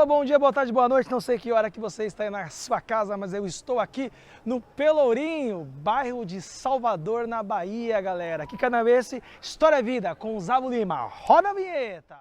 Alô, bom dia, boa tarde, boa noite. Não sei que hora que você está aí na sua casa, mas eu estou aqui no Pelourinho, bairro de Salvador, na Bahia, galera. Aqui Canadense, História é Vida, com o Zavo Lima. Roda a vinheta!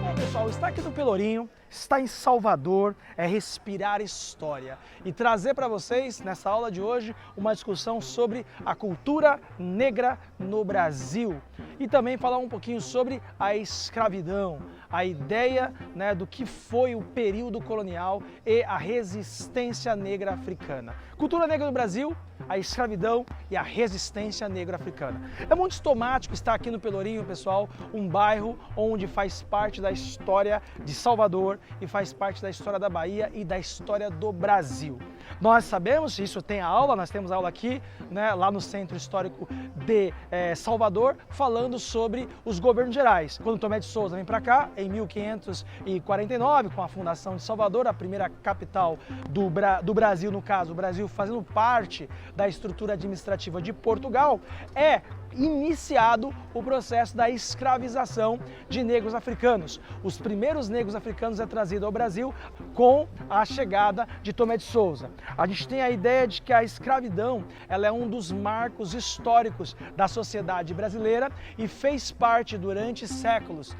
Bom, pessoal, está aqui no Pelourinho, está em Salvador, é respirar história e trazer para vocês, nessa aula de hoje, uma discussão sobre a cultura negra no Brasil e também falar um pouquinho sobre a escravidão, a ideia, do que foi o período colonial e a resistência negra africana. Cultura negra no Brasil, a escravidão e a resistência negra africana. É muito sintomático estar aqui no Pelourinho, pessoal, um bairro onde faz parte da história de Salvador e faz parte da história da Bahia e da história do Brasil. Nós sabemos, isso tem a aula, nós temos aula aqui, lá no Centro Histórico de Salvador, falando sobre os governos gerais. Quando Tomé de Souza vem para cá, em 1549, com a fundação de Salvador, a primeira capital do Brasil, no caso, o Brasil fazendo parte da estrutura administrativa de Portugal, é iniciado o processo da escravização de negros africanos. Os primeiros negros africanos é trazido ao Brasil com a chegada de Tomé de Souza. A gente tem a ideia de que a escravidão ela é um dos marcos históricos da sociedade brasileira e fez parte durante séculos,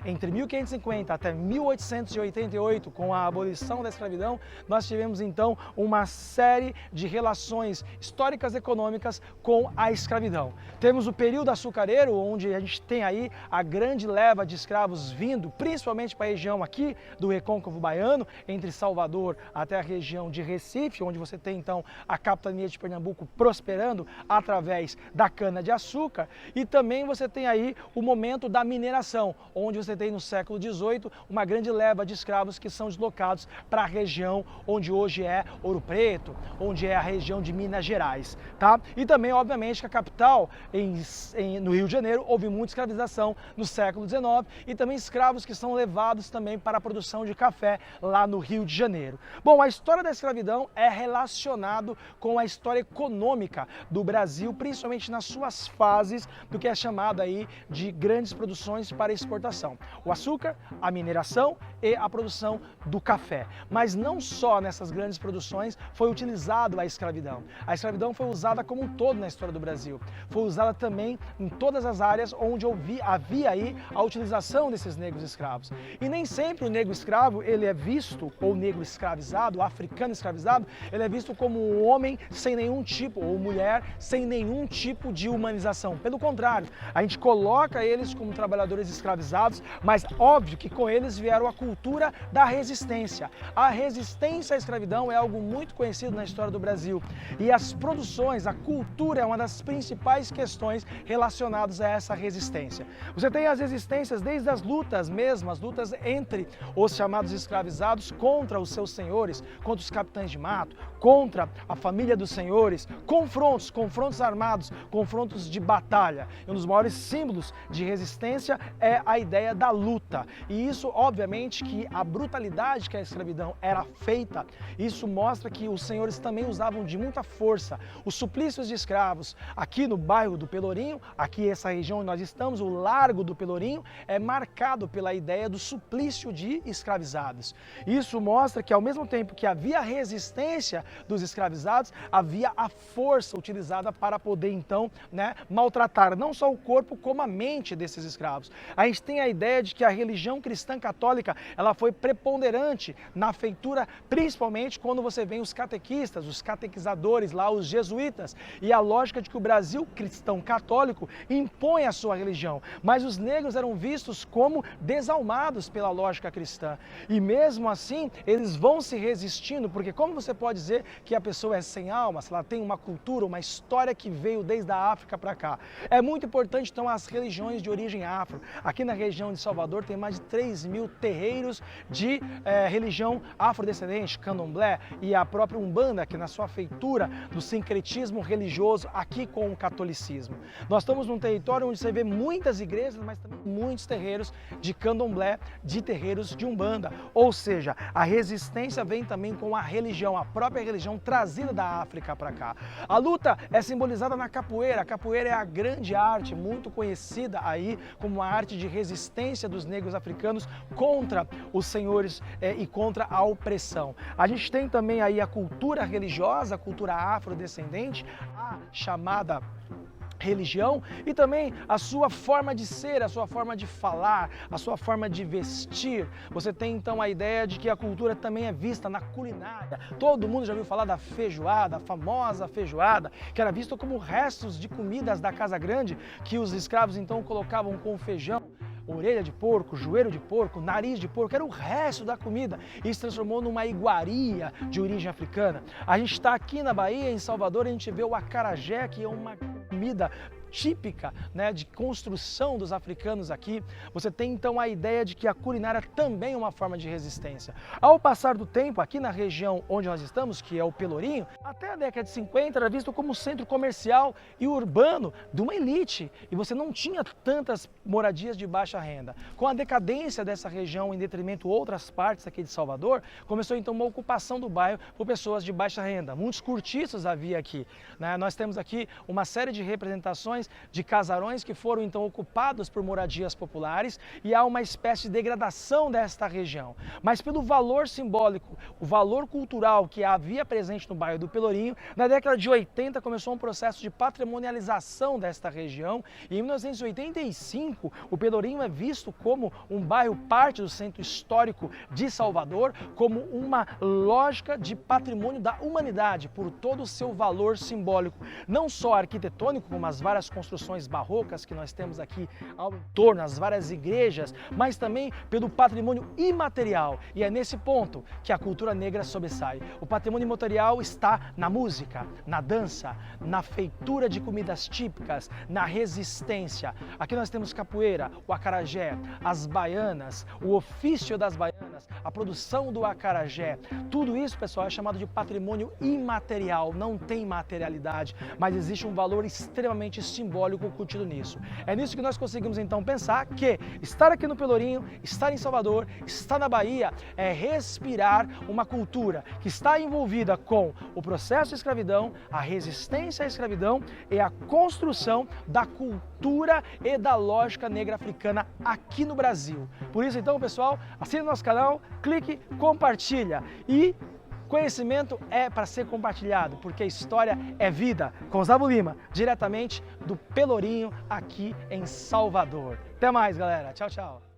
entre 1550 até 1888, com a abolição da escravidão, nós tivemos então uma série de relações históricas e econômicas com a escravidão. Temos o período açucareiro, onde a gente tem aí a grande leva de escravos vindo, principalmente para a região aqui do Recôncavo Baiano, entre Salvador até a região de Recife, onde você tem então a capitania de Pernambuco prosperando através da cana-de-açúcar, e também você tem aí o momento da mineração, onde você tem no século XVIII uma grande leva de escravos que são deslocados para a região onde hoje é Ouro Preto, onde é a região de Minas Gerais, tá? E também, obviamente, que a capital, no Rio de Janeiro, houve muita escravização no século XIX e também escravos que são levados também para a produção de café lá no Rio de Janeiro. Bom, a história da escravidão é relacionado com a história econômica do Brasil, principalmente nas suas fases do que é chamado aí de grandes produções para exportação. O açúcar, a mineração e a produção do café. Mas não só nessas grandes produções foi utilizado a escravidão. A escravidão foi usada como um todo na história do Brasil. Foi usada também em todas as áreas onde havia aí a utilização desses negros escravos. E nem sempre o negro escravo, ele é visto, ou negro escravizado, o africano escravizado, ele é visto como um homem sem nenhum tipo, ou mulher sem nenhum tipo de humanização. Pelo contrário, a gente coloca eles como trabalhadores escravizados, mas óbvio que com eles vieram a cultura da resistência. A resistência à escravidão é algo muito conhecido na história do Brasil. E as produções, a cultura é uma das principais questões relacionadas a essa resistência. Você tem as resistências desde as lutas mesmo, as lutas entre os chamados escravizados contra os seus senhores, contra os capitães de mato, contra a família dos senhores, confrontos armados, confrontos de batalha. E um dos maiores símbolos de resistência é a ideia da luta. E isso, obviamente, que a brutalidade que a escravidão era feita, isso mostra que os senhores também usavam de muita força. Os suplícios de escravos aqui no bairro do Pelourinho, aqui essa região onde nós estamos, o Largo do Pelourinho, é marcado pela ideia do suplício de escravizados. Isso mostra que ao mesmo tempo que havia resistência dos escravizados, havia a força utilizada para poder então, maltratar não só o corpo como a mente desses escravos. A gente tem a ideia de que a religião cristã católica, ela foi preponderante na feitura, principalmente quando você vê os catequistas, os catequizadores lá, os jesuítas, e a lógica de que o Brasil cristão católico impõe a sua religião, mas os negros eram vistos como desalmados pela lógica cristã. E mesmo assim, eles vão se resistindo, porque como você pode dizer que a pessoa é sem alma, se ela tem uma cultura, uma história que veio desde a África para cá? É muito importante, então, as religiões de origem afro. Aqui na região de Salvador tem mais de 3.000 terreiros de religião afrodescendente, candomblé, e a própria Umbanda, que na sua feitura do sincretismo religioso aqui com o catolicismo. catolicismo. Nós estamos num território onde você vê muitas igrejas, mas também muitos terreiros de candomblé, de terreiros de umbanda. Ou seja, a resistência vem também com a religião, a própria religião trazida da África para cá. A luta é simbolizada na capoeira. A capoeira é a grande arte, muito conhecida aí como uma arte de resistência dos negros africanos contra os senhores e contra a opressão. A gente tem também aí a cultura religiosa, a cultura afrodescendente, a chamada religião, e também a sua forma de ser, a sua forma de falar, a sua forma de vestir. Você tem então a ideia de que a cultura também é vista na culinária. Todo mundo já ouviu falar da feijoada, a famosa feijoada, que era vista como restos de comidas da Casa Grande, que os escravos então colocavam com feijão, orelha de porco, joelho de porco, nariz de porco, era o resto da comida e se transformou numa iguaria de origem africana. A gente está aqui na Bahia, em Salvador, a gente vê o acarajé, que é uma comida típica, né, de construção dos africanos aqui. Você tem então a ideia de que a culinária também é uma forma de resistência. Ao passar do tempo, aqui na região onde nós estamos, que é o Pelourinho, até a década de 50 era visto como centro comercial e urbano de uma elite, e você não tinha tantas moradias de baixa renda. Com a decadência dessa região em detrimento de outras partes aqui de Salvador, começou então uma ocupação do bairro por pessoas de baixa renda. Muitos cortiços havia aqui, né? Nós temos aqui uma série de representações de casarões que foram então ocupados por moradias populares, e há uma espécie de degradação desta região. Mas pelo valor simbólico, o valor cultural que havia presente no bairro do Pelourinho, na década de 80 começou um processo de patrimonialização desta região, e em 1985 o Pelourinho é visto como um bairro parte do centro histórico de Salvador, como uma lógica de patrimônio da humanidade por todo o seu valor simbólico, não só arquitetônico, como as várias construções barrocas que nós temos aqui ao entorno, as várias igrejas, mas também pelo patrimônio imaterial. E é nesse ponto que a cultura negra sobressai. O patrimônio imaterial está na música, na dança, na feitura de comidas típicas, na resistência. Aqui nós temos capoeira, o acarajé, as baianas, o ofício das baianas, a produção do acarajé. Tudo isso, pessoal, é chamado de patrimônio imaterial. Não tem materialidade, mas existe um valor extremamente simbólico contido nisso. É nisso que nós conseguimos então pensar que estar aqui no Pelourinho, estar em Salvador, estar na Bahia é respirar uma cultura que está envolvida com o processo de escravidão, a resistência à escravidão e a construção da cultura e da lógica negra africana aqui no Brasil. Por isso então, pessoal, assine nosso canal, clique, compartilha e conhecimento é para ser compartilhado, porque a história é vida. Com Zabo Lima, diretamente do Pelourinho, aqui em Salvador. Até mais, galera. Tchau, tchau.